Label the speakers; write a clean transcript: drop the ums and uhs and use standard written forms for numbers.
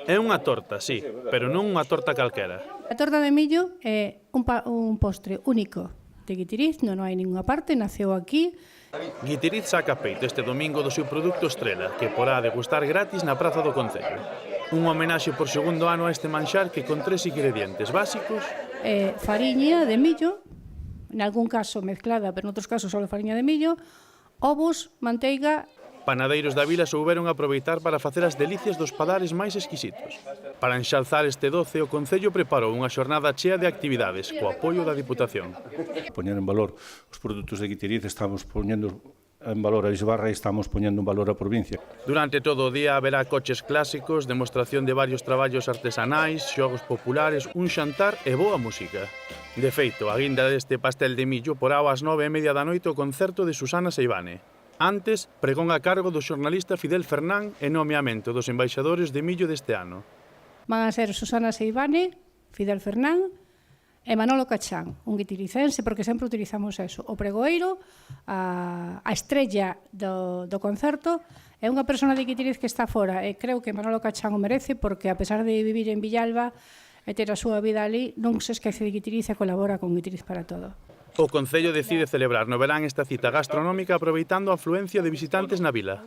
Speaker 1: É unha torta, sí, pero non unha torta calquera.
Speaker 2: A torta de millo é un postre único de Guitiriz, non hai ninguna parte, naceu aquí.
Speaker 1: Guitiriz saca peito este domingo do seu produto estrela, que porá degustar gratis na Praza do Concello. Un homenaxe por segundo ano a este manxar que con 3 ingredientes básicos...
Speaker 2: Fariña de millo, en algún caso mezclada, pero en outros casos só fariña de millo, ovos, manteiga...
Speaker 1: Panadeiros da vila souberon aproveitar para facer as delicias dos padares máis exquisitos. Para enxalzar este doce, o Concello preparou unha xornada chea de actividades, co apoio da Diputación.
Speaker 3: Poñer en valor os produtos de Guitiriz, estamos poñendo en valor a Bisbarra e estamos poñendo en valor a provincia.
Speaker 1: Durante todo o día haberá coches clásicos, demostración de varios traballos artesanais, xogos populares, un xantar e boa música. De feito, a guinda deste pastel de millo porá ás 9:30 da noite o concerto de Susana Seivane. Antes, pregón a cargo do xornalista Fidel Fernán e nomeamento dos embaixadores de millo deste ano.
Speaker 2: Van a ser Susana Seivane, Fidel Fernán e Manolo Cachán, un guitiricense, porque sempre utilizamos eso. O pregoeiro, a estrella do concerto, é unha persona de Guitiriz que está fora, e creo que Manolo Cachán o merece, porque a pesar de vivir en Villalba e ter a súa vida ali, non se esquece de Guitiriz e colabora con Guitiriz para todo.
Speaker 1: O Concello decide celebrar no verán esta cita gastronómica aproveitando a afluencia de visitantes na vila.